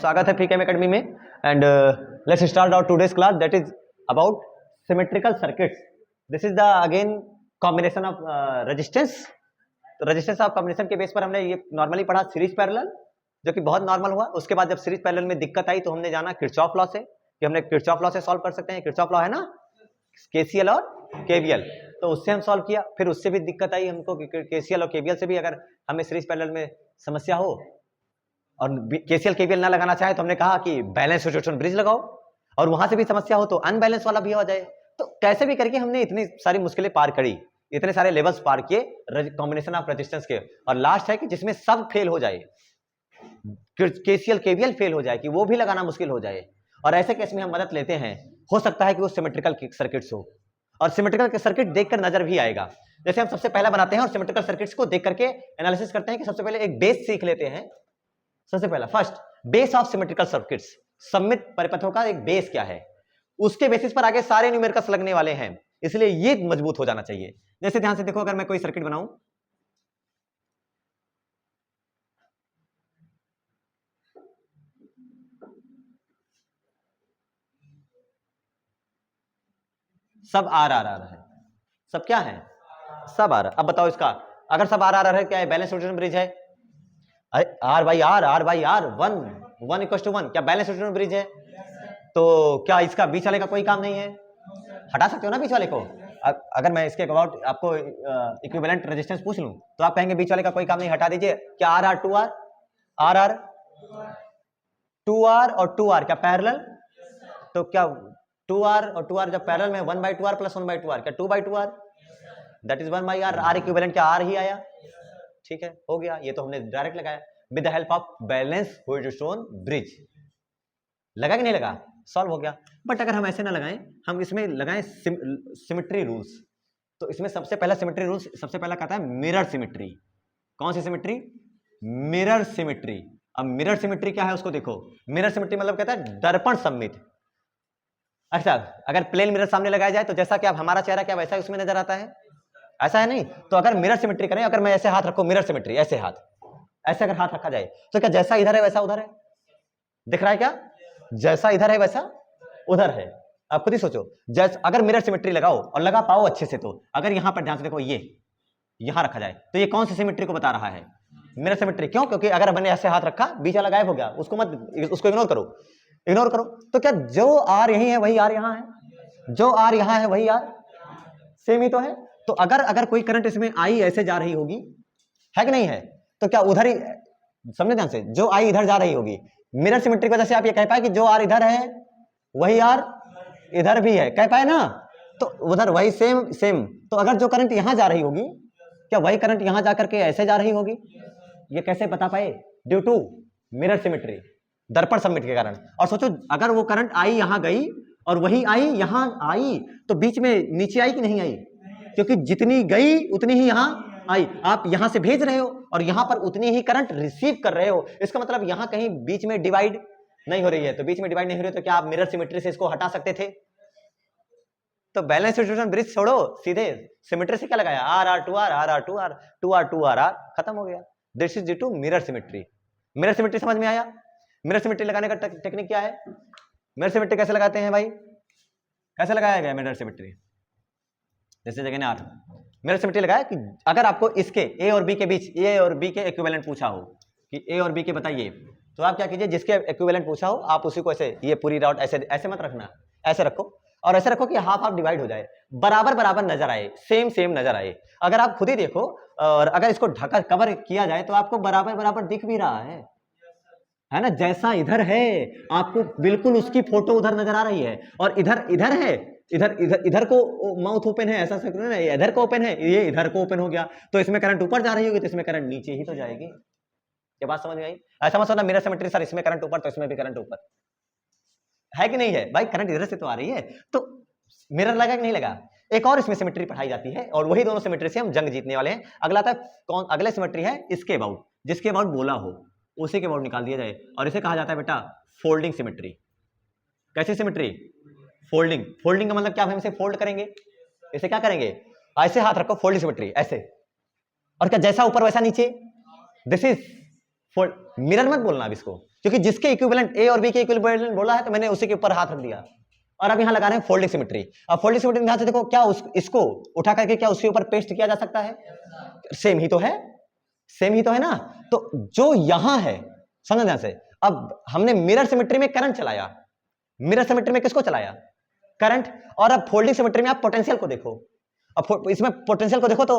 स्वागत है फ्रीकेम एकेडमी में and let's start our today's class that is about symmetrical circuits. This is the again combination of resistance. तो resistance of combination के base पर हमने ये नॉर्मली पढ़ा सीरीज पैरेलल, जो कि बहुत नॉर्मल हुआ. उसके बाद जब सीरीज पैरेलल में दिक्कत आई तो हमने जाना किरचॉफ लॉ से कि हमने किरचॉफ लॉ से सॉल्व कर सकते हैं. किरचॉफ लॉ है ना, केसीएल और केवीएल, तो उससे हम सॉल्व किया. फिर उससे भी दिक्कत आई हमको कि केसीएल और केवीएल से भी अगर हमें सीरीज पैरेलल में समस्या हो और केसीएल केवीएल ना लगाना चाहे तो हमने कहा कि बैलेंस सिचुएशन ब्रिज लगाओ, और वहां से भी समस्या हो तो अनबैलेंस वाला भी हो जाए. तो कैसे भी करके हमने इतनी सारी मुश्किलें पार करी, इतने सारे लेवल्स पार किए कॉम्बिनेशन ऑफ रेजिस्टेंस के, और लास्ट है कि जिसमें सब फेल हो जाए, केसीएल केवीएल फेल हो जाए, कि वो भी लगाना मुश्किल हो जाए. और ऐसे केस में हम मदद लेते हैं. हो सकता है कि वो सिमेट्रिकल सर्किट्स हो, और सिमेट्रिकल सर्किट देखकर नजर भी आएगा. जैसे हम सबसे पहला बनाते हैं और सिमेट्रिकल सर्किट्स को देख करके एनालिसिस करते हैं कि सबसे पहले एक बेस सीख लेते हैं. सबसे पहला first base of symmetrical circuits, सममित परिपथों का एक बेस क्या है, उसके बेसिस पर आगे सारे न्यूमेरिकल्स लगने वाले हैं, इसलिए ये मजबूत हो जाना चाहिए. जैसे ध्यान से देखो, अगर मैं कोई सर्किट बनाऊं, सब आर आर आर है, सब क्या है, सब आर. अब बताओ इसका, अगर सब आर आर है क्या है, बैलेंस सिचुएशन ब्रिज है. R by R, R by R, one one equal to one, क्या बैलेंस सिचुएशन ब्रिज है. तो क्या इसका बीच वाले का कोई काम नहीं है, हटा सकते हो ना बीच वाले को. अगर मैं इसके अबाउट आपको इक्विवेलेंट रेजिस्टेंस पूछ लूं तो आप कहेंगे बीच वाले का कोई काम नहीं, हटा दीजिए. क्या R R two R, R R two R और टू आर क्या पैरेलल, तो क्या टू आर और टू आर जब पैरेलल में one by two R plus one by two R क्या two by two R, that is one by R. R equivalent क्या R ही आया. ठीक है, हो गया. ये तो हमने डायरेक्ट लगाया with the help of balance horizontal bridge. लगा कि नहीं लगा, सॉल्व हो गया. बट अगर हम ऐसे ना लगाएं, हम इसमें लगाएं सिमेट्री रूल्स, तो इसमें सबसे पहला सिमेट्री रूल्स सबसे पहला कहता है मिरर सिमेट्री. कौन सी सिमेट्री, मिरर सिमेट्री. अब मिरर सिमेट्री क्या है उसको देखो. मिरर सिमेट्री मतलब कहता है दर्पण सममित. अच्छा, अगर प्लेन मिरर सामने लगाया जाए तो जैसा कि अब हमारा चेहरा क्या वैसा उसमें नजर आता है, ऐसा है नहीं. तो अगर मिरर सिमेट्री करें, अगर मैं ऐसे हाथ रखो, मिरर सिमेट्री, ऐसे हाथ, ऐसे अगर हाथ रखा जाए तो क्या जैसा इधर है वैसा उधर है, दिख रहा है क्या, जैसा इधर है वैसा उधर है. आप खुद ही सोचो, जैसे अगर मिरर सिमेट्री लगाओ और लगा पाओ अच्छे से, तो अगर यहां पर ध्यान से देखो, ये यहां रखा जाए तो ये कौन सी सिमेट्री को बता रहा है, मिरर सिमेट्री. क्यों, क्योंकि अगर मैंने ऐसे हाथ रखा, बीच वाला गायब हो गया, उसको मत, उसको इग्नोर करो, इग्नोर करो. तो क्या जो आर यही है वही आर यहां है, जो आर यहां है वही आर सेम ही तो है. तो अगर कोई करंट इसमें आई ऐसे जा रही होगी, है कि नहीं है, तो क्या उधर ही, समझे ध्यान से, जो आई इधर जा रही होगी, मिरर सिमेट्री की वजह से आप ये कह पाए कि जो आर इधर है वही आर इधर भी है, कह पाए ना. तो उधर वही सेम सेम. तो अगर जो करंट यहां जा रही होगी, क्या वही करंट यहां जाकर के ऐसे जा रही होगी, ये कैसे बता पाए, ड्यू टू मिरर सिमेट्री, दर्पण सममित के कारण. और सोचो, अगर वो करंट आई यहां गई और वही आई यहां आई, तो बीच में नीचे आई कि नहीं आई, क्योंकि जितनी गई उतनी ही यहां आई. आप यहां से भेज रहे हो और यहां पर उतनी ही करंट रिसीव कर रहे हो, इसका मतलब यहां कहीं बीच में डिवाइड नहीं हो रही है. तो बीच में डिवाइड नहीं हो रही, तो क्या आप मिरर सिमेट्री से इसको हटा सकते थे. तो बैलेंस सिचुएशन ब्रिज छोड़ो, सीधे सिमेट्री से क्या लगाया, R R two R, R R two R, two R two R R, खत्म हो गया. This is due to mirror symmetry. Mirror symmetry समझ में आया. मिरर सिमेट्री लगाने का टेक्निक क्या है, मिरर सिमेट्री कैसे लगाते हैं भाई, कैसे लगाया गया मिरर सिमेट्री. जैसे जगह ने आर मिरर सिमेट्री लगाया कि अगर आपको इसके ए और बी के बीच, ए और बी के इक्विवेलेंट पूछा हो कि ए और बी के बताइए, तो आप क्या कीजिए, जिसके इक्विवेलेंट पूछा हो आप उसी को ऐसे, ये पूरी राउट ऐसे ऐसे मत रखना, ऐसे रखो, और ऐसे रखो कि हाफ हाफ डिवाइड हो जाए, बराबर बराबर नजर आए, सेम सेम नजर आए. अगर आप खुद ही देखो, और अगर इसको ढका कवर किया जाए तो आपको बराबर बराबर दिख भी रहा है ना. जैसा इधर है आपको बिल्कुल उसकी फोटो उधर नजर आ रही है, और इधर इधर है, इधर इधर इधर को माउथ ओपन है, ऐसा सकते ना, ये इधर को ओपन है, ये इधर को ओपन हो गया, तो इसमें करंट ऊपर जा रही होगी, तो इसमें करंट नीचे ही तो जाएगी. ये बात समझ में आई. ऐसा मत सोचना मिरर सिमेट्री सर इसमें करंट ऊपर तो इसमें भी करंट ऊपर है कि नहीं है. भाई करंट इधर से तो आ रही है, तो मिरर लगा कि नहीं लगा. एक और इसमें सिमेट्री पढ़ाई जाती है, और वही दोनों सिमेट्री से हम जंग जीतने वाले हैं. अगला था कौन, अगले सिमेट्री है इसके अबाउट, जिसके अबाउट बोला हो उसी के अबाउट निकाल दिया जाए, और इसे कहा जाता है बेटा फोल्डिंग सिमेट्री. कैसी सिमेट्री, फोल्डिंग. फोल्डिंग का मतलब क्या, हम इसे फोल्ड करेंगे, इसे क्या करेंगे, ऐसे हाथ रखो, फोल्डिंग सिमेट्री ऐसे, और क्या जैसा ऊपर वैसा नीचे, दिस इज फोल्ड मिरर मत बोलना अब इसको, क्योंकि जिसके इक्विवेलेंट ए और बी के इक्विवेलेंट बोला है तो मैंने उसी के ऊपर हाथ रख दिया। और अब यहां लगा रहे हैं फोल्डिंग सिमेट्री। अब फोल्डिंग सिमेट्री ध्यान से देखो, क्या इसको उठा करके क्या उसके ऊपर पेस्ट किया जा सकता है? सेम ही तो है, सेम ही तो है ना। तो जो यहां है, समझ ध्यान से, अब हमने मिरर सिमेट्री में करंट चलाया, मिरर सिमेट्री में किसको चलाया? करंट। और अब फोल्डिंग सिमेट्री में आप पोटेंशियल को देखो। अब इसमें पोटेंशियल को देखो तो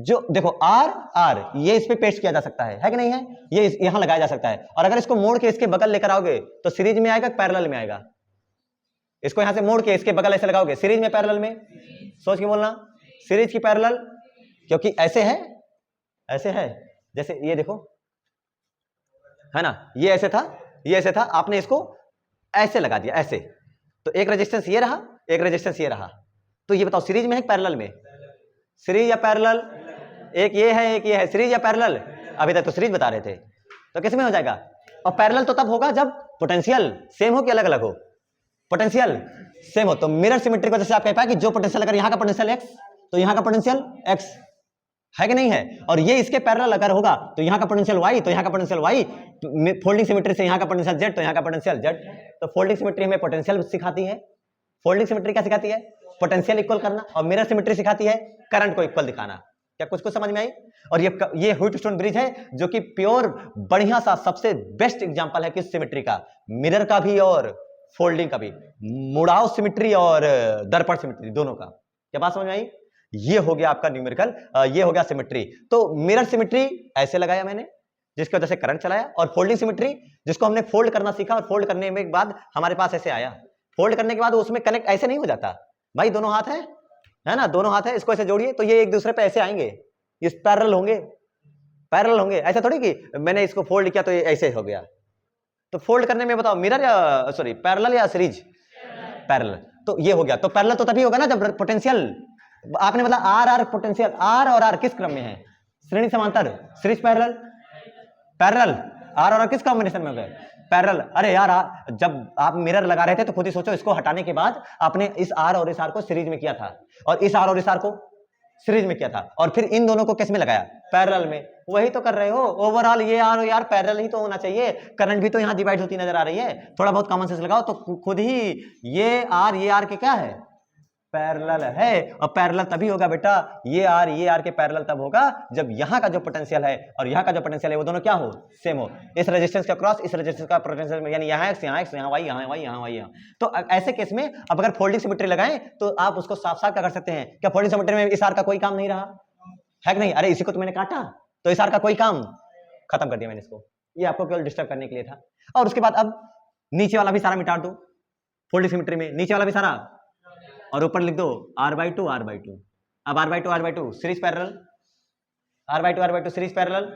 जो देखो आर आर ये इस पे पेस्ट किया जा सकता है कि नहीं है? ये यहां लगाया जा सकता है। और अगर इसको मोड़ के इसके बगल लेकर आओगे तो सीरीज में आएगा, पैरेलल में आएगा? इसको यहां से मोड़ के इसके बगल ऐसे लगाओगे, सीरीज में पैरेलल में? सोच के बोलना, सीरीज की पैरेलल, क्योंकि ऐसे है, ऐसे है, जैसे ये देखो है ना, ये ऐसे था, ये ऐसे था, आपने इसको ऐसे लगा दिया ऐसे, तो एक रेजिस्टेंस ये रहा, एक रेजिस्टेंस ये रहा। तो ये बताओ सीरीज में है पैरेलल में? सीरीज या पैरेलल? एक ये है एक ये है, सीरीज या पैरेलल? अभी तक तो सीरीज बता रहे थे, तो किस में हो जाएगा? और पैरेलल तो तब होगा जब पोटेंशियल सेम हो कि अलग अलग हो? पोटेंशियल सेम हो। तो मिरर सिमेट्री को जैसे आप कह पाए कि जो पोटेंशियल, अगर यहां का पोटेंशियल x तो यहां का पोटेंशियल x है कि नहीं है? और ये इसके पैरेलल अगर होगा तो यहां का पोटेंशियल y तो यहां का पोटेंशियल y, फोल्डिंग सिमेट्री से यहां का पोटेंशियल z तो यहां का पोटेंशियल z। तो फोल्डिंग सिमेट्री हमें पोटेंशियल सिखाती है। फोल्डिंग सिमेट्री क्या सिखाती है? पोटेंशियल इक्वल करना। और मिरर सिमेट्री सिखाती है करंट को इक्वल दिखाना। क्या कुछ समझ में आई? और ये व्हीटस्टोन ब्रिज है जो कि प्योर बढ़िया सा सबसे बेस्ट एग्जांपल है किस सिमेट्री का? मिरर का भी और फोल्डिंग का भी, मुड़ाव सिमेट्री और दर्पण सिमेट्री दोनों का। क्या बात समझ में आई? ये हो गया आपका न्यूमेरिकल, ये हो गया सिमेट्री। तो मिरर सिमेट्री ऐसे लगाया मैंने जिसकी वजह से करंट चलाया, और फोल्डिंग सिमेट्री जिसको हमने फोल्ड करना सीखा, और फोल्ड करने के बाद हमारे पास ऐसे आया। फोल्ड करने के बाद उसमें कनेक्ट ऐसे नहीं हो जाता भाई, दोनों हाथ है ना, दोनों हाथ है, इसको ऐसे जोड़िए तो ये एक दूसरे पे ऐसे आएंगे, ये पैरेलल होंगे, पैरेलल होंगे। ऐसा थोड़ी कि मैंने इसको फोल्ड किया तो ये ऐसे हो गया। तो फोल्ड करने में बताओ मिरर या सॉरी पैरेलल या सीरीज? पैरेलल। तो ये हो गया। तो पैरेलल तो तभी होगा ना जब पोटेंशियल, आपने मतलब आर आर पोटेंशियल, आर और आर किस क्रम में है? श्रेणी समांतर, सीरीज पैरेलल, पैरेलल। आर और आर किस कॉम्बिनेशन में हो गए? पैरेलल। अरे यार जब आप मिरर लगा रहे थे तो खुद ही सोचो, इसको हटाने के बाद आपने इस आर और इस आर को सीरीज में किया था, और इस आर और इस आर को सीरीज में किया था, और फिर इन दोनों को किस में लगाया? पैरेलल में। वही तो कर रहे हो ओवरऑल, ये आर यार पैरेलल ही तो होना चाहिए। करंट भी तो यहाँ डिवाइड होती नजर आ रही है, थोड़ा बहुत कॉमन सेंस लगाओ तो खुद ही ये आर के क्या है? पैरेलल है। और पैरेलल तभी होगा बेटा, ये आर के पैरेलल तब होगा जब यहाँ का जो पोटेंशियल है और यहाँ का जो पोटेंशियल है वो दोनों क्या हो? सेम हो। इस रेजिस्टेंस के क्रॉस इस रेजिस्टेंस का पोटेंशियल, यानी यहाँ x यहाँ x यहाँ y यहाँ y यहाँ y यहाँ। तो ऐसे केस में अब अगर फोल्डिंग सिमेट्री लगाएं तो आप उसको साफ साफ क्या कर सकते हैं? क्या फोल्डिंग सिमेट्री में इस आर का कोई काम नहीं रहा है कि नहीं? अरे इसी को तो मैंने काटा, तो इस आर का कोई काम खत्म कर दिया मैंने इसको, ये आपको केवल डिस्टर्ब करने के लिए था। और उसके बाद अब नीचे वाला भी सारा मिटा दो फोल्डिंग सिमेट्री में, नीचे वाला भी सारा, और ऊपर लिख दो r/2 r/2। अब r/2 series parallel, r/2 series parallel,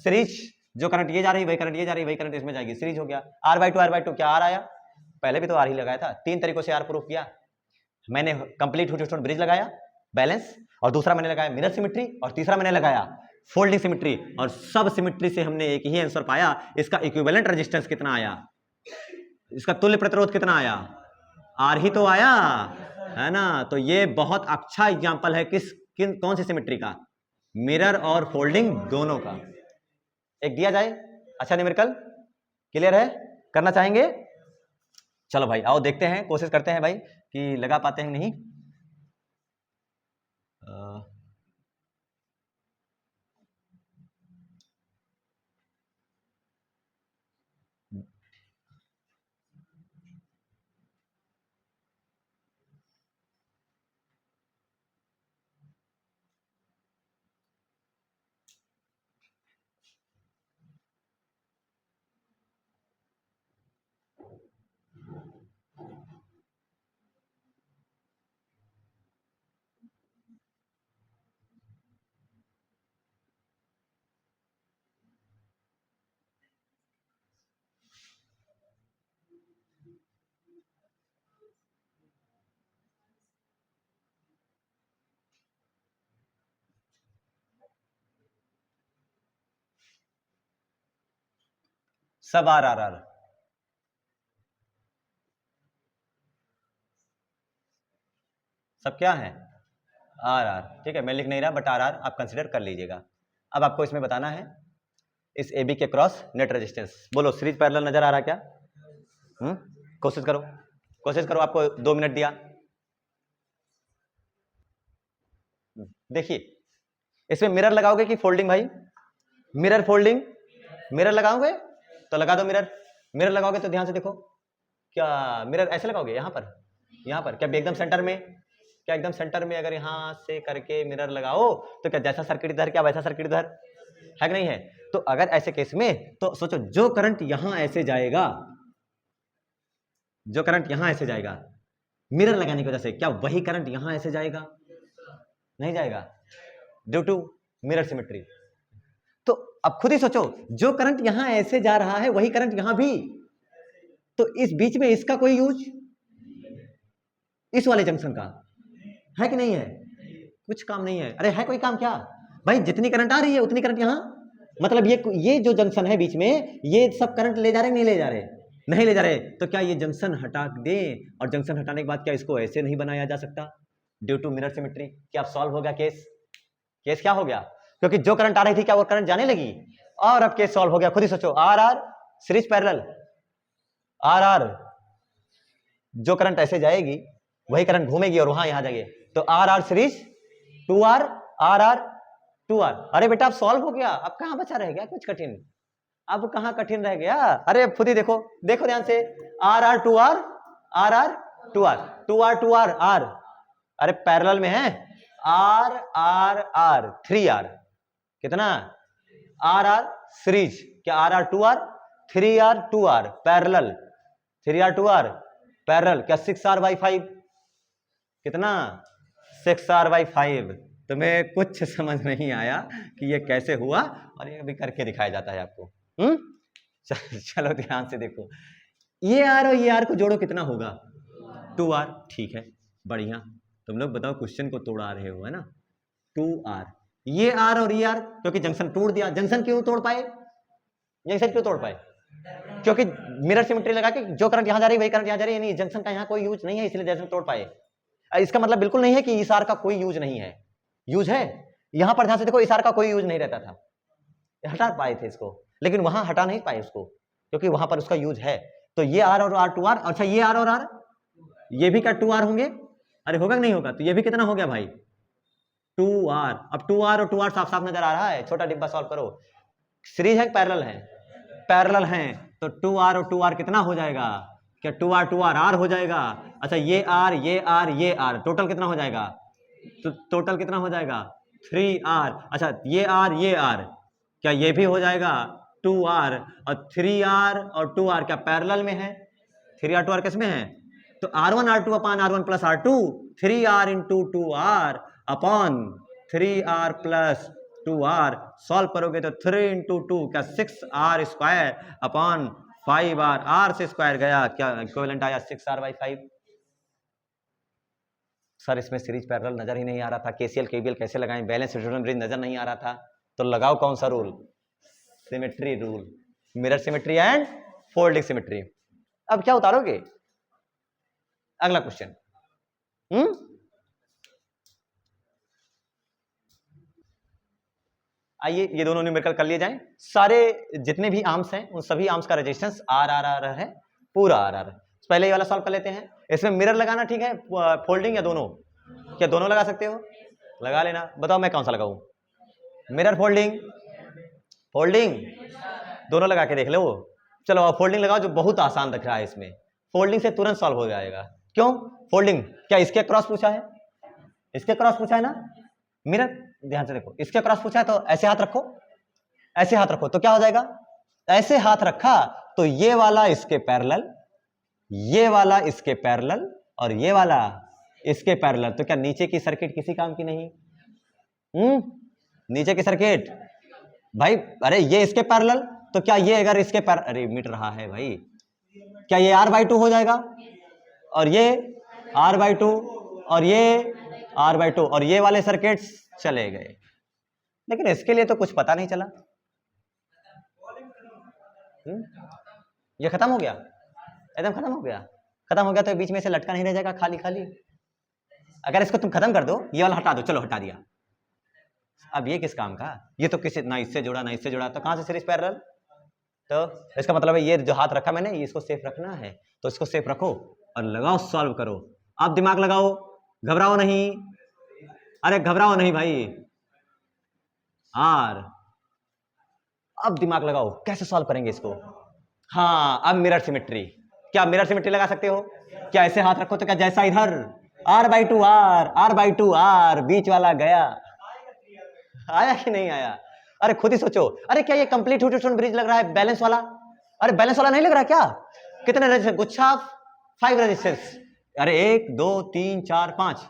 series जो करंट ये जा रही है वही करंट ये जा रही है, वही करंट इसमें जाएगी, सीरीज हो गया। r/2 क्या r आया? पहले भी तो r ही लगाया था। 3 तरीकों से r प्रूफ किया मैंने। कंप्लीट व्हीटस्टोन ब्रिज लगाया बैलेंस, और दूसरा मैंने लगाया मिरर सिमेट्री, और तीसरा मैंने लगाया फोल्डिंग सिमेट्री। और सब सिमेट्री से हमने एक ही आंसर पाया, इसका इक्विवेलेंट रेजिस्टेंस कितना आया, इसका तुल्य प्रतिरोध कितना आया? आर ही तो आया है ना। तो ये बहुत अच्छा एग्जांपल है कौन सी सिमेट्री का? मिरर और फोल्डिंग दोनों का। एक दिया जाए अच्छा न्यूमेरिकल, क्लियर है? करना चाहेंगे? चलो भाई आओ देखते हैं, कोशिश करते हैं भाई कि लगा पाते हैं नहीं। सब आर आर आर, सब क्या है? R R. ठीक है, मैं लिख नहीं रहा बट आर आर आप कंसिडर कर लीजिएगा। अब आपको इसमें बताना है इस AB के क्रॉस नेट रेजिस्टेंस। बोलो सीरीज पैरेलल नजर आ रहा है क्या? कोशिश करो, कोशिश करो, आपको 2 मिनट दिया। देखिए इसमें मिरर लगाओगे कि फोल्डिंग भाई? मिरर फोल्डिंग, मिरर लगाओगे तो लगा दो मिरर। मिरर लगाओगे तो ध्यान से देखो, क्या मिरर ऐसे लगाओगे यहाँ पर, यहाँ पर क्या एकदम सेंटर में? क्या एकदम सेंटर में अगर यहाँ से करके मिरर लगाओ तो क्या जैसा सर्किट इधर क्या वैसा सर्किट इधर है कि नहीं है? तो अगर ऐसे केस में तो सोचो जो करंट यहां ऐसे जाएगा, जो करंट यहां ऐसे जाएगा मिरर लगाने की वजह से, क्या वही करंट यहां ऐसे जाएगा? नहीं जाएगा, ड्यू टू मिरर सिमेट्री। तो अब खुद ही सोचो, जो करंट यहां ऐसे जा रहा है वही करंट यहां भी, तो इस बीच में इसका कोई यूज, इस वाले जंक्शन का है कि नहीं है? कुछ काम नहीं है। अरे है कोई काम क्या भाई? जितनी करंट आ रही है उतनी करंट यहां, मतलब ये जो जंक्शन है बीच में, ये सब करंट ले जा रहे नहीं ले जा रहे? नहीं ले जा रहे। तो क्या ये जंक्शन हटा दें, और जंक्शन हटाने के बाद क्या इसको ऐसे नहीं बनाया जा सकता ड्यू टू मिरर सिमेट्री? क्या अब सॉल्व हो गया केस? केस क्या हो गया? क्योंकि जो करंट आ रही थी क्या वो करंट जाने लगी, और अब केस सॉल्व हो गया। खुद ही सोचो, R R series parallel, R R जो करंट ऐसे जाएगी वही करंट घूमेगी और वहां यहां जाएगी, तो R R series 2R, R R 2R। अरे बेटा अब सॉल्व हो गया, अब कहां बचा रह गया कुछ कठिन? अब कहां कठिन रह गया? अरे खुद ही देखो, देखो ध्यान से, R R 2R, R R 2R, 2R 2R R, अरे पैरेलल में है, आर आर आर 3R, कितना? आर आर सीरीज, क्या R R 2R, 3R 2R parallel, 3R 2R parallel, क्या 6R/5, कितना? 6R/5। तुम्हें कुछ समझ नहीं आया कि ये कैसे हुआ, और ये भी करके दिखाया जाता है आपको। चलो ध्यान से देखो, ये आर और ये आर को जोड़ो कितना होगा? 2R। ठीक है, बढ़िया। तुम लोग बताओ, क्वेश्चन को तोड़ा रहे हो है ना? 2R, ये आर और ये आर, क्योंकि जंक्शन तोड़ दिया। जंक्शन क्यों तोड़ पाए? जंक्शन क्यों तोड़ पाए? क्योंकि मिरर सिमेट्री लगा के जो करंट यहां जा रही है वही करंट यहां जा रही है, नहीं जंक्शन का यहां कोई यूज नहीं है, इसलिए जंक्शन तोड़ पाए। इसका मतलब बिल्कुल नहीं है कि इस आर का कोई यूज नहीं है, यूज है। यहां पर ध्यान से देखो, इस आर का कोई यूज नहीं रहता था, हटा पाए थे इसको, लेकिन वहां हटा नहीं पाए उसको, क्योंकि वहां पर उसका यूज है। तो ये आर और आर 2R, अच्छा ये आर और आर, ये भी क्या 2R होंगे? अरे होगा कि नहीं होगा? तो ये भी कितना हो गया भाई? 2R। अब 2R और 2R साफ साफ नजर आ रहा है, छोटा डिब्बा सॉल्व करो। सीरीज है पैरेलल है? पैरेलल है, तो 2R और 2R कितना हो जाएगा? क्या 2R 2R R हो जाएगा? अच्छा ये R, ये R, ये R, टोटल कितना हो जाएगा? तो टोटल कितना हो जाएगा? 3R। अच्छा ये R, ये R, क्या ये भी हो जाएगा 2R? और 3R और 2R क्या पैरेलल में है? 3R 2R किस में है? तो R1 R2 अपान R1 plus R2, 3R into 2R upon 3R plus 2R। Solve करोगे तो 3 इंटू 2 क्या 6R square upon 5R, R से स्क्वायर गया, क्या इक्विवेलेंट आया 6R/5। सर इसमें सीरीज पैरेलल नजर ही नहीं आ रहा था, केसीएल केवीएल कैसे लगाएं, बैलेंस रिजोनेंस ब्रिज नजर नहीं आ रहा था, तो लगाओ कौन सा rule? Symmetry rule, mirror symmetry and folding symmetry. अब क्या उतारोगे? अगला क्वेश्चन। आइए ये दोनों न्यूमेरिकल कर लिए जाएं। सारे जितने भी आर्म्स हैं उन सभी आर्म्स का रेजिस्टेंस आर आर आर है, पूरा आर आर। पहले ये वाला सॉल्व कर लेते हैं। इसमें मिरर लगाना ठीक है, फोल्डिंग या दोनों? क्या दोनों लगा सकते हो? लगा लेना। बताओ मैं कौन सा लगाऊं? Mirror folding? फोल्डिंग दोनों लगा के देख लो। चलो अब फोल्डिंग लगाओ, जो बहुत आसान दिख रहा है। इसमें फोल्डिंग से तुरंत सॉल्व हो जाएगा। क्यों फोल्डिंग? क्या इसके क्रॉस पूछा है? इसके क्रॉस पूछा है ना? मिरर ध्यान से देखो, इसके क्रॉस पूछा है तो ऐसे हाथ रखो, ऐसे हाथ रखो तो क्या हो जाएगा? ऐसे हाथ रखा तो ये वाला इसके पैरेलल, ये वाला इसके पैरेलल, और ये वाला इसके पैरेलल। तो क्या नीचे की सर्किट किसी काम की नहीं? नीचे की सर्किट भाई, अरे ये इसके पैरेलल, तो क्या ये अगर इसके अरे मिट रहा है भाई, क्या ये R/2 हो जाएगा, और ये R/2, और ये R/2, और ये वाले सर्किट्स चले गए। लेकिन इसके लिए तो कुछ पता नहीं चला। ये खत्म हो गया, एकदम खत्म हो गया। खत्म हो गया तो बीच में से लटका नहीं रह जाएगा खाली खाली। अगर इसको तुम खत्म कर दो, ये वाला हटा दो, चलो हटा दिया, अब ये किस काम का, ये तो किसी ना इससे जुड़ा ना इससे जुड़ा, तो कहां से सीरीज पैरेलल? तो इसका मतलब है ये जो हाथ रखा मैंने, ये इसको सेफ रखना है, तो इसको सेफ रखो और लगाओ, सॉल्व करो। आप दिमाग लगाओ, घबराओ नहीं, अरे घबराओ नहीं भाई। आर, अब दिमाग लगाओ, कैसे सॉल्व करेंगे इसको? हाँ, अब मिरर सिमेट्री। क्या मिरर सिमेट्री लगा सकते हो? क्या ऐसे हाथ रखो तो क्या जैसा इधर r/2 r/2 r, बीच वाला गया, आया कि नहीं आया? अरे खुद ही सोचो, अरे क्या ये कंप्लीट ह्यूजेंस ब्रिज लग रहा है बैलेंस वाला? अरे बैलेंस वाला नहीं लग रहा क्या? कितने रेजिस्टेंस? गुच्छा 5 रेजिस्टेंस। अरे 1 2 3 4 5,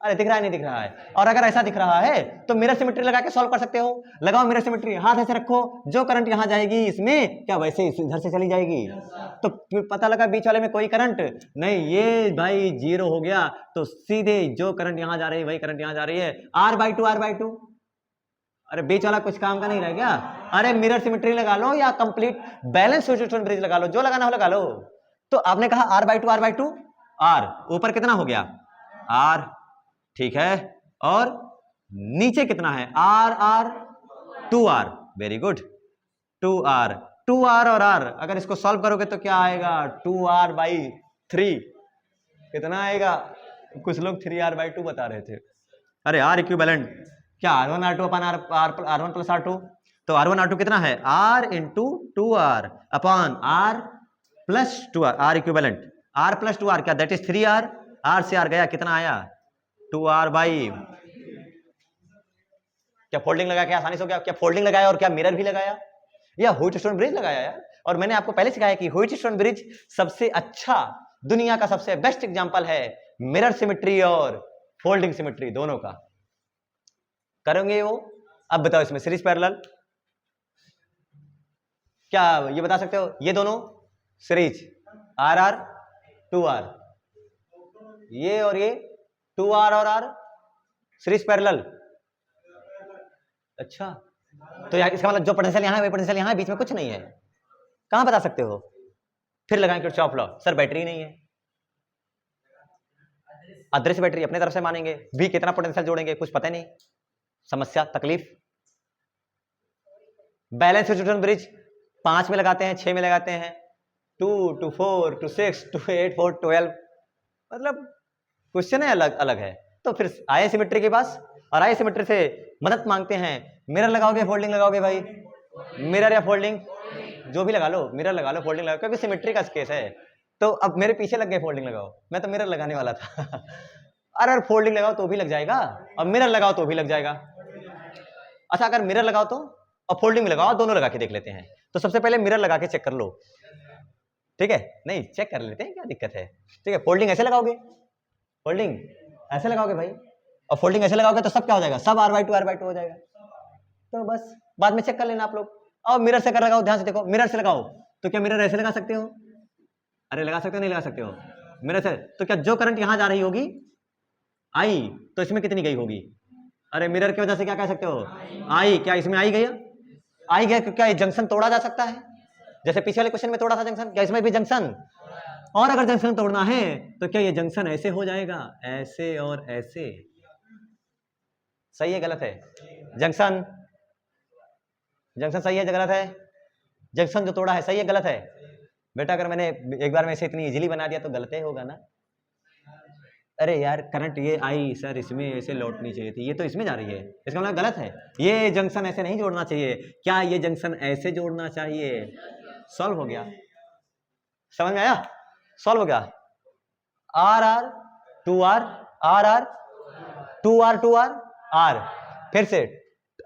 अरे दिख रहा है नहीं दिख रहा है? और अगर ऐसा दिख रहा है तो मिरर सिमेट्री लगा के सॉल्व कर सकते हो। लगाओ मिरर सिमेट्री, हाथ ऐसे रखो, जो करंट यहां जाएगी इसमें क्या वैसे इधर से चली जाएगी? तो पता लगा बीच वाले में कोई करंट नहीं, ये भाई 0 हो गया, तो सीधे जो करंट यहां जा रही है वही करंट यहां जा रही है, r/2। अरे बीच वाला कुछ काम का नहीं रह गया। अरे मिरर सिमेट्री लगा लो या कंप्लीट बैलेंस ह्यूजेंस ब्रिज लगा लो, जो लगाना हो लगा लो। तो आपने कहा r/2 r, ऊपर कितना हो गया r, ठीक है, और नीचे कितना है r 2r, very good, 2r और r, अगर इसको सॉल्व करोगे तो क्या आएगा? 2r/3, कितना आएगा? कुछ लोग 3r/2 बता रहे थे। अरे r इक्विवेलेंट क्या r1 r2 अपन r1 प्लस r2, तो r1 r2 कितना है? r into 2r upon r plus 2r, r equivalent r plus 2r, क्या दैट इज 3r, r से r गया, कितना आया? 2r बाई, क्या फोल्डिंग लगा के आसानी से हो गया? क्या फोल्डिंग लगाया और क्या मिरर भी लगाया या ह्यूजेंस ब्रिज लगाया यार? और मैंने आपको पहले सिखाया कि ह्यूजेंस ब्रिज सबसे अच्छा, दुनिया का सबसे बेस्ट एग्जांपल है मिरर सिमेट्री और फोल्डिंग सिमेट्री दोनों का। करेंगे वो? अब बताओ इसमें सीरीज पैरेलल क्या ये बता सकते हो? ये दोनों सीरीज r 2r, ये और ये 2r और r सीरीज पैरेलल। अच्छा, तो यार इसका मतलब जो पोटेंशियल यहां है वही पोटेंशियल यहां है, बीच में कुछ नहीं है, कहां बता सकते हो? फिर लगाएंगे किरचॉफ लॉ। सर बैटरी नहीं है, अदृश्य बैटरी अपने तरफ से मानेंगे, भी कितना पोटेंशियल जोड़ेंगे कुछ पता नहीं, समस्या तकलीफ। बैलेंस ह्यूजेंस ब्रिज 5 में लगाते हैं, 6 में लगाते हैं, 2 to 4 to 6 to 8 4 12, मतलब क्वेश्चन है अलग अलग है। तो फिर आए सिमेट्री के पास और आए सिमेट्री से मदद मांगते हैं, मिरर लगाओगे फोल्डिंग लगाओगे भाई? मिरर या फोल्डिंग जो भी लगा लो, मिरर लगा लो फोल्डिंग लगा, क्योंकि सिमेट्री का केस है। तो अब मेरे पीछे लग गए फोल्डिंग लगाओ, मैं तो मिरर लगाने वाला था अरे फोल्डिंग लगाओ तो भी लग जाएगा और मिरर लगाओ तो भी लग जाएगा। अच्छा, अगर मिरर लगाओ तो और फोल्डिंग में लगाओ, दोनों लगा के देख लेते हैं। तो सबसे पहले मिरर लगा के चेक कर लो, ठीक है? नहीं चेक कर लेते हैं, क्या दिक्कत है? ठीक है, फोल्डिंग ऐसे लगाओगे, फोल्डिंग ऐसे लगाओगे भाई, और फोल्डिंग ऐसे लगाओगे तो सब क्या हो जाएगा? सब r/2 हो जाएगा। तो बस बाद में चेक कर लेना आप लोग। और मिरर से कर लगाओ, ध्यान से देखो, मिरर से लगाओ तो क्या मिरर ऐसे लगा सकते हो? अरे लगा सकते हो, नहीं लगा सकते हो? मिरर से तो क्या जो करंट यहां जा रही होगी आई, तो इसमें कितनी गई होगी? अरे मिरर की वजह से क्या कह सकते हो? आई, क्या इसमें आई गया? आई गया, क्या ये जंक्शन तोड़ा जा सकता है? जैसे पीछे वाले क्वेश्चन में तोड़ा था जंक्शन, क्या इसमें भी जंक्शन? और अगर जंक्शन तोड़ना है तो क्या ये जंक्शन ऐसे हो जाएगा, ऐसे और ऐसे? सही है गलत है? जंक्शन सही है गलत है? जंक्शन जो तोड़ा है सही है गलत है? बेटा अगर मैंने एक बार में इसे इतनी इजीली बना दिया तो गलत ही होगा ना। अरे यार करंट ये आई सर, इसमें ऐसे लौटनी चाहिए थी, ये तो इसमें जा रही है, इसका मतलब गलत है। ये जंक्शन ऐसे नहीं जोड़ना चाहिए, क्या ये जंक्शन ऐसे जोड़ना चाहिए? सॉल्व हो गया, समझ में आया? सॉल्व हो गया। r 2r r 2r 2r r, फिर से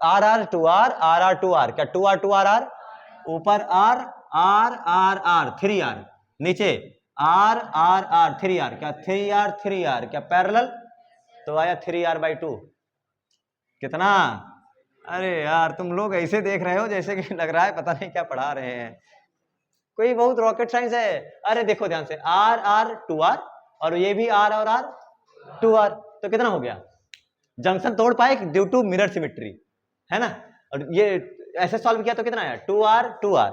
r 2r r 2r, क्या 2r 2r r, ऊपर r r r r 3r, नीचे r r r 3r, क्या 3r 3r, क्या पैरेलल? तो आया 3r/2, कितना? अरे यार तुम लोग ऐसे देख रहे हो जैसे कि लग रहा है पता नहीं क्या पढ़ा रहे हैं, कोई बहुत रॉकेट साइंस है। अरे देखो ध्यान से, r r 2r और ये भी r और r 2r, तो कितना हो गया? जंक्शन तोड़ पाए ड्यू टू मिरर सिमेट्री, है ना? और ये ऐसे सॉल्व किया तो कितना आया? 2r 2r,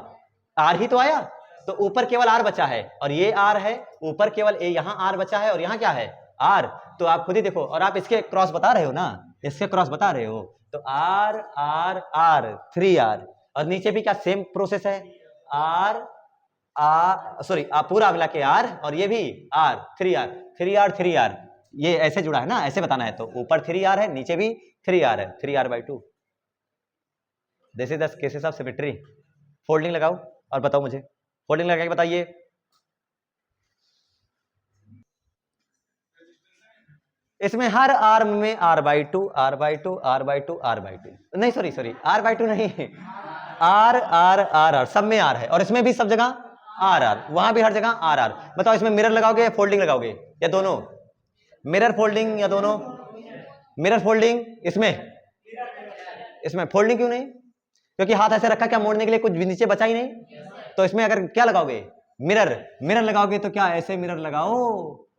r ही तो आया, तो ऊपर केवल r बचा है और ये r है, ऊपर केवल यहाँ r बचा है और यहाँ क्या है? r। तो आप खुद ही देखो, और आप इसके क्रॉस बता रहे हो ना, इसके क्रॉस बता रहे हो तो आर आर आर 3R, और नीचे भी क्या सेम प्रोसेस है, आर सॉरी पूरा मिला के आर, और ये भी आर 3R 3R 3R, ये ऐसे जुड़ा है ना, ऐसे बताना है। तो ऊपर 3R है, नीचे भी 3R है, 3R/2। This is the cases of symmetry. Folding लगाओ और बताओ मुझे, फोल्डिंग लगा के बताइए। इसमें हर आर्म में R/2 R/2 R/2 R/2, नहीं सॉरी R/2 नहीं, R R R R, सब में R है, और इसमें भी सब जगह R R, वहां भी हर जगह R R। बताओ इसमें मिरर लगाओगे या फोल्डिंग लगाओगे, या दोनों? मिरर फोल्डिंग या दोनों? Mirror folding. इसमें फोल्डिंग क्यों नहीं? क्योंकि हाथ ऐसे रखा, क्या मोड़ने के लिए कुछ भी नीचे बचा ही नहीं। तो इसमें अगर क्या लगाओगे, मिरर लगाओगे, तो क्या ऐसे मिरर लगाओ,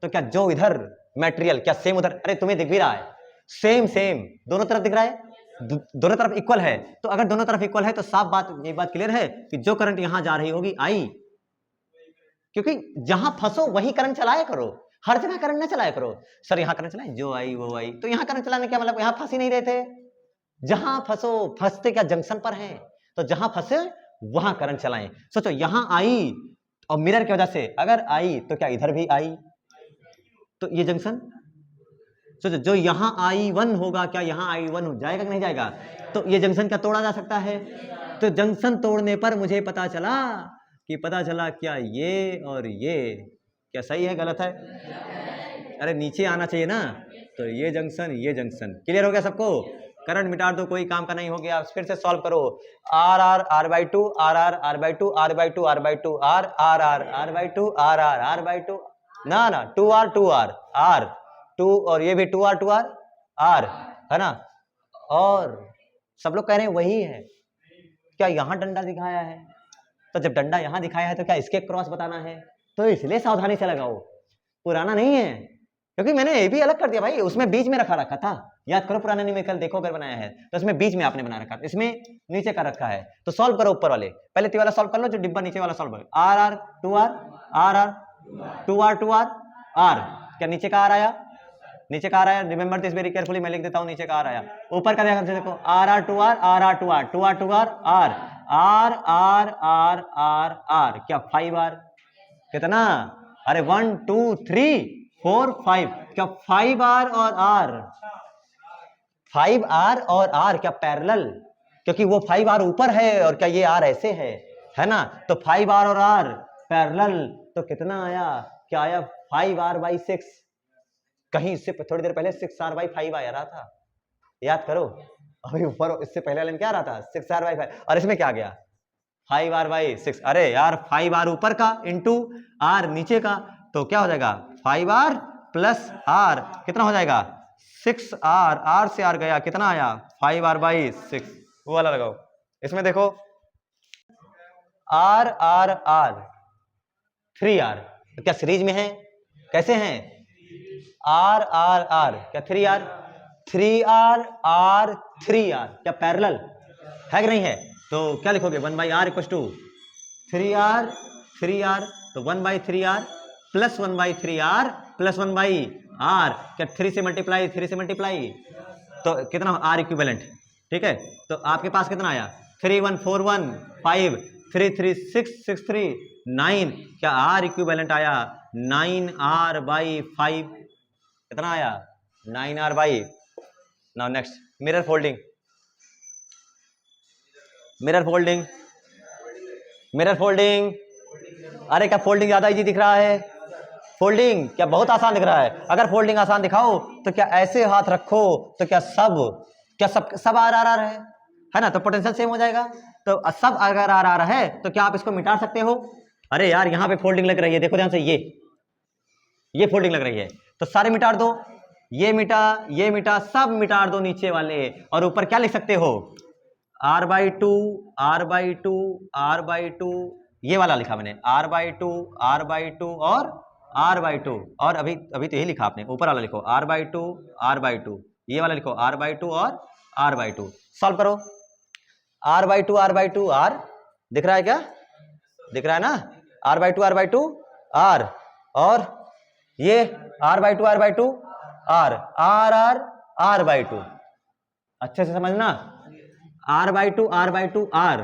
तो क्या जो इधर मटेरियल क्या सेम उधर, अरे तुम्हें दिख भी रहा है, सेम दोनों तरफ दिख रहा है, दोनों तरफ इक्वल है। तो अगर दोनों तरफ इक्वल है तो साफ बात, ये बात क्लियर है कि जो करंट यहां जा रही होगी आई, क्योंकि जहां फंसो वही करंट चलाया करो, हर जगह करंट ना चलाया करो। सर यहां करंट चलाए, जो आई वो आई, तो यहां करंट चलाने क्या मतलब, यहां फंस ही नहीं रहे थे। जहां फंसो, फंसते क्या जंक्शन पर हैं, तो जहां फंसे वहां करंट चलाएं। सोचो यहां आई और मिरर की वजह से अगर आई तो क्या इधर भी आई, तो ये जंक्शन, सोचो जो यहां I1 होगा क्या यहां I1 हो जाएगा कि नहीं जाएगा, तो ये जंक्शन क्या तोड़ा जा सकता है। तो जंक्शन तोड़ने पर मुझे पता चला क्या ये और ये क्या सही है गलत है, अरे नीचे आना चाहिए ना। तो ये जंक्शन क्लियर हो गया सबको, करंट मिटा दो, कोई काम का नहीं हो गया। फिर से सॉल्व करो, R R R/2 R R R/2 R/2 R/2 R R R R/2 R R R/2, ना 2R 2R R 2, और ये भी 2R 2R R है ना। और सब लोग कह रहे हैं वही है, क्या यहां डंडा दिखाया है, तो जब डंडा यहां दिखाया है तो क्या इसके क्रॉस बताना है, तो इसलिए सावधानी से लगाओ, पुराना नहीं है। क्योंकि मैंने ये भी अलग कर दिया भाई, उसमें बीच में रखा था, याद करो पुराना न्यूमेरिकल देखो अगर बनाया है तो उसमें बीच में आपने बना रखा, इसमें नीचे का रखा है। तो सॉल्व करो ऊपर वाले, पहले ती वाला सॉल्व कर लो, जो डिब्बा नीचे वाला सॉल्व करो। R R 2R R R 2R 2R R, क्या नीचे का R आया, नीचे का आ रहा है, रिमेंबर दिस वेरी केयरफुली, मैं लिख देता हूं नीचे का आ रहा है। ऊपर का देखो R R 2R R R 2R 2R 2R R R R R R R, क्या 5R, कितना, अरे 1 2 3 4 5, क्या 5R और R, 5R और R क्या पैरेलल, क्योंकि वो 5R ऊपर है और क्या ये R ऐसे है ना, तो 5R और R पैरेलल, तो कितना आया, क्या आया 5R/6, कहीं इससे थोड़ी देर पहले 6R/5 आया रहा था, याद करो। अभी ऊपर इससे पहले वाले में क्या आ रहा था 6R/5, और इसमें क्या आ गया 5R/6। अरे यार 5R ऊपर का इंटू R नीचे का, तो क्या हो जाएगा 5R प्लस R, कितना हो जाएगा 6R, R से R गया, कितना आया 5R/6, वो वाला लगाओ। इसमें देखो R R R 3R, तो क्या सीरीज में है, कैसे हैं R R R, क्या 3R 3R R 3R, क्या पैरेलल है कि नहीं है, तो क्या लिखोगे 1/R इक्वल टू 3R, तो 1/3R plus 1/3R plus 1/R, क्या 3 से मल्टीप्लाई, तो कितना R इक्विवेलेंट, ठीक है। तो आपके पास कितना आया 3141 5 33663 9, क्या R इक्विवेलेंट आया 9R/5, कितना आया 9R/। Now next mirror folding, अरे क्या फोल्डिंग ज्यादा इजी दिख रहा है, फोल्डिंग क्या बहुत आसान दिख रहा है। अगर फोल्डिंग आसान दिखाओ तो क्या ऐसे हाथ रखो, तो क्या सब R है ना, तो पोटेंशियल सेम हो जाएगा। तो सब अगर R है तो क्या आप इसको मिटा सकते हो, अरे यार यहाँ पे फोल्डिंग लग रही है, देखो ध्यान से, ये फोल्डिंग लग रही है, तो सारे मिटा दो, ये मिटा सब मिटा दो नीचे वाले, और ऊपर क्या लिख सकते हो R/2 ये वाला लिखा मैंने R/2 और R/2, और अभी तो यही लिखा आपने, ऊपर वाला लिखो R/2 ये वाला लिखो R/2 और R/2। सॉल्व करो, R/2 R दिख रहा है क्या, दिख रहा है ना, R/2 R, और ये R/2 R R R R R/2, अच्छे से समझना, r by two r by two r,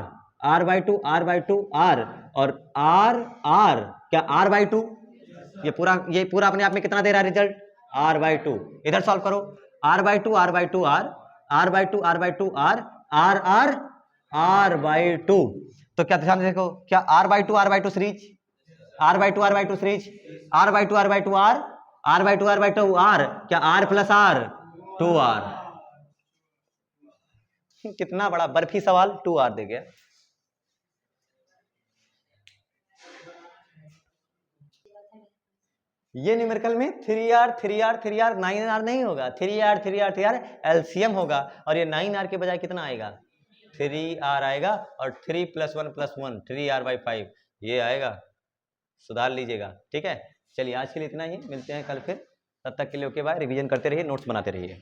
r by two r by two r, और r क्या r बाई टू, ये पूरा अपने आप में कितना दे रहा है रिजल्ट, r बाई टू। इधर सॉल्व करो, r by two r by two r, r by two r by two r, r by to. तो क्या ध्यान देखो, क्या r by two r by two series, r by two r by two series, r by two r by two r, r by two r by two r, क्या r plus r 2r। कितना बड़ा बर्फी सवाल, 2r दे गया। ये numerical में 3r 3r 3r 9r नहीं होगा, 3r 3r 3r LCM होगा, और ये 9r के बजाय कितना आएगा, 3r आएगा, और 3 + 1 + 1 3r बाई 5 ये आएगा, सुधार लीजिएगा। ठीक है, चलिए आज के लिए इतना ही, मिलते हैं कल फिर, तब तक के लिए ओके बाय। रिवीजन करते रहिए, नोट्स बनाते रहिए।